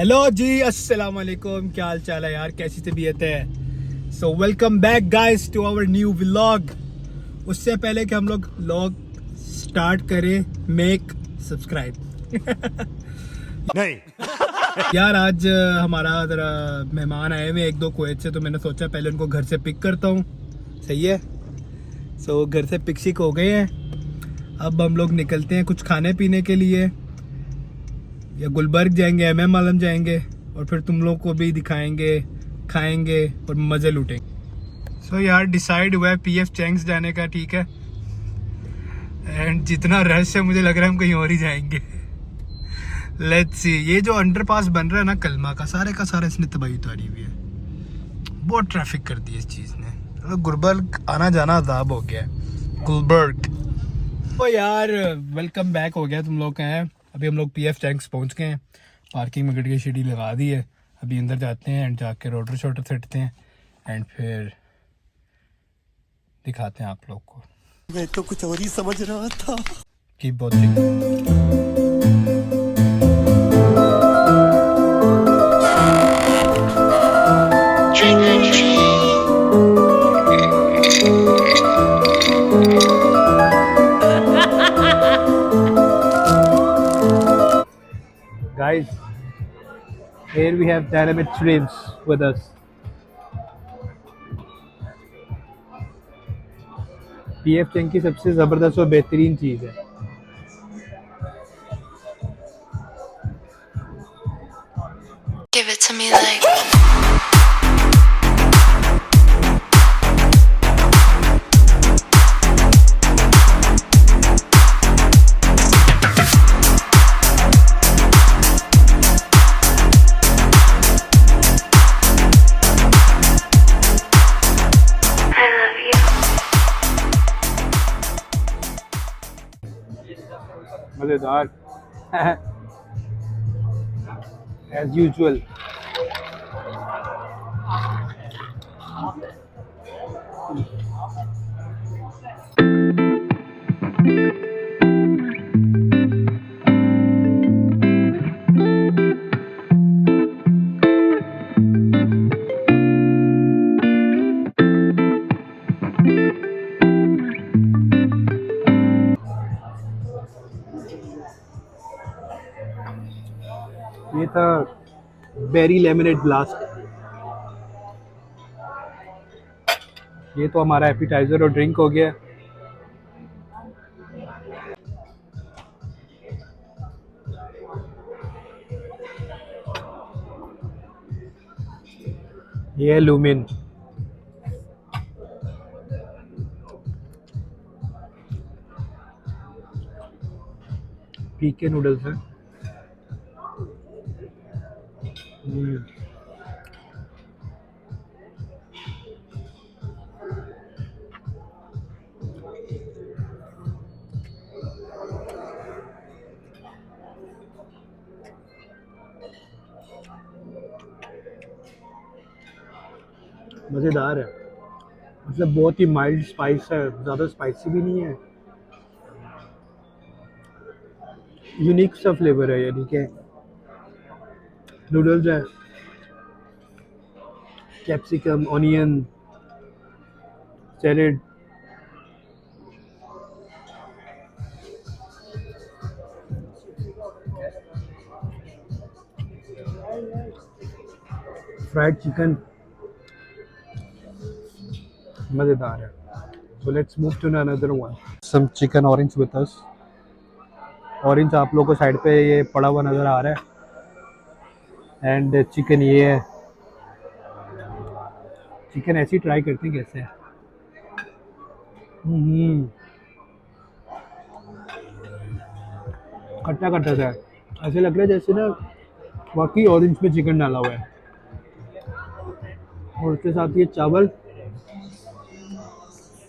Hello जी, अस्सलाम वालेकुम। क्या हाल चाल है यार, कैसी तबीयत है? So welcome back guys to our new vlog. उससे पहले कि हम लोग व्लॉग स्टार्ट करें, मेक सब्सक्राइब नहीं। यार आज हमारा ज़रा मेहमान आए हुए एक दो कुवैत से, तो मैंने सोचा पहले उनको घर से पिक करता हूँ। सही है। सो घर से पिक शिक हो गए हैं। अब हम लोग निकलते हैं कुछ खाने पीने के लिए, या गुलबर्ग जाएंगे, MM आलम जाएंगे, और फिर तुम लोग को भी दिखाएंगे, खाएंगे और मज़े लूटेंगे। सो यार डिसाइड हुआ है PF चैंग्स जाने का, ठीक है। एंड जितना रश है मुझे लग रहा है हम कहीं और ही जाएंगे। Let's see. ये जो अंडरपास बन रहा है ना कलमा का सारा इसने तबाही उतारी हुई है। बहुत ट्रैफिक कर दी है इस चीज़ ने। गुलबर्ग आना जाना अजाब हो गया है। गुलबर्ग। तो यार वेलकम बैक हो गया तुम लोग का है। अभी हम लोग PF टैंक्स पहुंच गए हैं। पार्किंग में गाड़ी की सीढ़ी लगा दी है। अभी अंदर जाते हैं एंड जाके रोटर शोटर सेटते हैं एंड फिर दिखाते हैं आप लोग को। मैं तो कुछ और ही समझ रहा था। की बहुत guys, here we have Dynamite Shrimps with us. PF tank की सबसे ज़बरदस्त और बेहतरीन चीज़ है। Give it to me like I love you. मज़ेदार as usual। ये था बेरी लेमनेड ब्लास्ट। ये तो हमारा एपिटाइजर और ड्रिंक हो गया। ये है लूमिन। पीके नूडल्स हैं। मज़ेदार है, मतलब बहुत ही माइल्ड स्पाइस है, ज़्यादा स्पाइसी भी नहीं है। यूनिक सा फ्लेवर है, यानी कि नूडल्स है, capsicum, onion, salad. Fried chicken मज़ेदार है। So let's move to another one. Some chicken orange with us. Orange आप लोगों को साइड पे ये पड़ा हुआ नज़र आ रहा है। एंड चिकन ये है। चिकन ऐसी ट्राई करते हैं कैसे है। खट्टा खट्टा सा है, ऐसे लग रहा है जैसे ना वाकई ऑरेंज पे चिकन डाला हुआ है। और उसके साथ ये चावल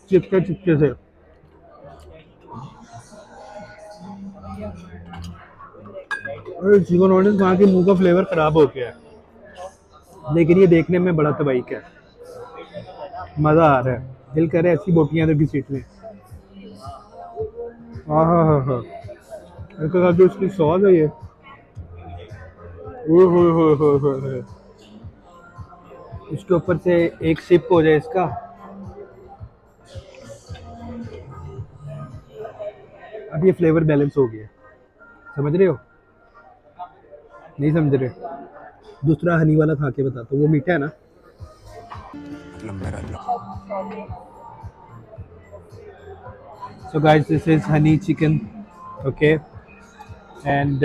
चिपके से। और चिकन ऑरेंज वहाँ के मुंह का फ्लेवर ख़राब हो गया है, लेकिन ये देखने में बड़ा तबाही का है। मज़ा आ रहा है, दिल करे ऐसी बोटियाँ इधर की सीट लें। हाँ हाँ हाँ हाँ, इसके साथ जो इसकी सॉस है ये इसके ऊपर से एक सिप हो जाए इसका, अब ये फ्लेवर बैलेंस हो गया। समझ रहे हो? नहीं समझ रहे? दूसरा हनी वाला खा के बताता हूँ, वो मीठा है ना। So guys, this is honey chicken, okay, and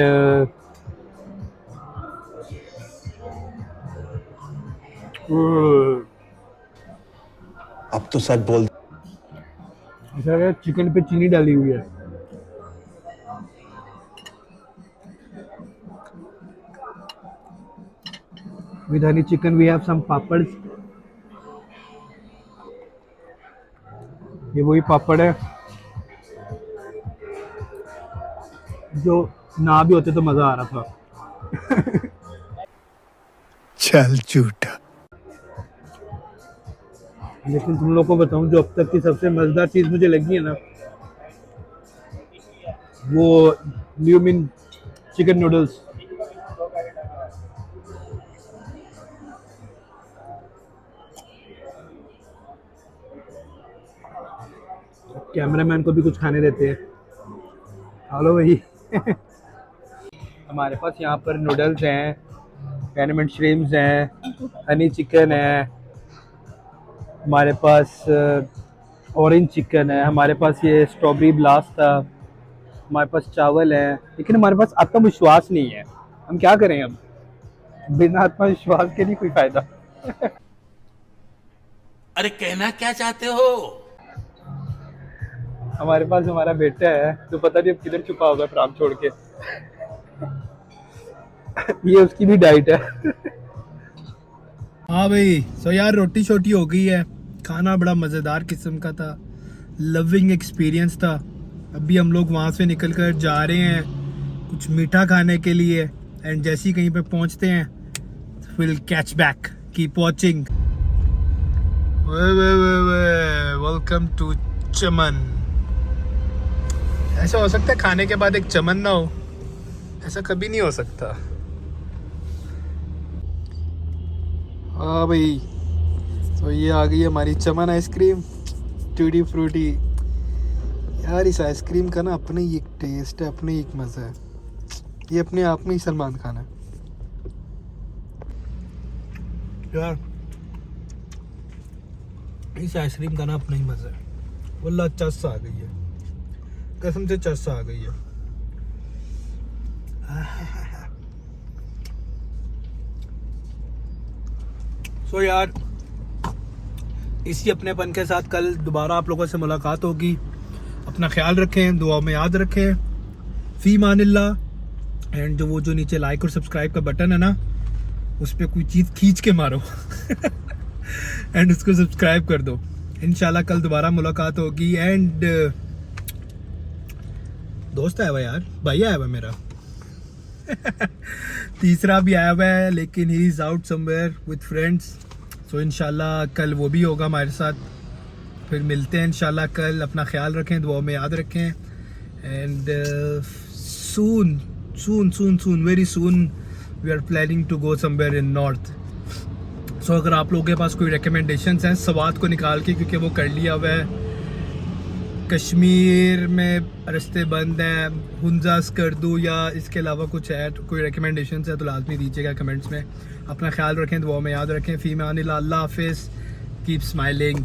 अब तो सच बोल। चिकन पे चीनी डाली हुई है। With honey chicken we have some papads. ये वही पापड़ है जो ना भी होते तो मजा आ रहा था। चल झूठा। लेकिन तुम लोग को बताऊं, जो अब तक की सबसे मजेदार चीज मुझे लगी है ना, वो ल्यूमिन चिकन नूडल्स। कैमरामैन को भी कुछ खाने देते हैं। हेलो भाई। हमारे पास यहाँ पर नूडल्स हैं, पैनमेंट श्रिम्स हैं, हनी चिकन है, हमारे पास ऑरेंज चिकन है, हमारे पास ये स्ट्रॉबेरी ब्लास्ट था, हमारे पास चावल है। लेकिन हमारे पास आत्मविश्वास नहीं है। हम क्या करें अब? बिना आत्मविश्वास के नहीं कोई फायदा। अरे कहना क्या चाहते हो? हमारे पास हमारा बेटा है तो पता नहीं अब किधर छुपा होगा फ्राम छोड़ के। ये उसकी भी डाइट है। हाँ भाई, सो यार रोटी छोटी हो गई है, खाना बड़ा मज़ेदार किस्म का था, लविंग एक्सपीरियंस था। अभी हम लोग वहाँ से निकल कर जा रहे हैं कुछ मीठा खाने के लिए, एंड जैसे ही कहीं पे पहुँचते हैं will catch back. Keep watching. Welcome to Chaman. ऐसा हो सकता है खाने के बाद एक चमन ना हो? ऐसा कभी नहीं हो सकता। हाँ भाई, तो ये आ गई हमारी चमन आइसक्रीम, टूटी फ्रूटी। यार इस आइसक्रीम का ना अपने ही एक टेस्ट है, अपने ही एक मज़ा है। ये अपने आप में ही सलमान खान है यार। इस आइसक्रीम का ना अपना ही मज़ा है। वल्लाह चस आ गई है, कसम से चस आ गई है। सो यार, इसी अपनेपन के साथ कल दोबारा आप लोगों से मुलाकात होगी। अपना ख्याल रखें, दुआ में याद रखें। फी मानिल्लाह। एंड जो नीचे लाइक और सब्सक्राइब का बटन है ना, उस पर कोई चीज़ खींच के मारो एंड उसको सब्सक्राइब कर दो। इंशाल्लाह कल दोबारा मुलाकात होगी। एंड दोस्त आया हुआ यार, भाई आया हुआ मेरा तीसरा भी आया हुआ है, लेकिन he is out somewhere with friends. So इंशाल्लाह कल वो भी होगा हमारे साथ। फिर मिलते हैं इंशाल्लाह कल। अपना ख्याल रखें, दुआ में याद रखें। And soon soon soon soon very soon we are planning to go somewhere in north. So अगर आप लोगों के पास कोई रिकमेंडेशंस हैं सवात को निकाल के, क्योंकि वो कर लिया हुआ है, कश्मीर में रास्ते बंद हैं, हुंजास कर दूँ या इसके अलावा कुछ है, तो कोई रिकमेंडेशन है तो लाजमी दीजिएगा कमेंट्स में। अपना ख्याल रखें, दुआ में याद रखें। फी मानिल्लाह। अल्लाह हाफिज़। Keep smiling.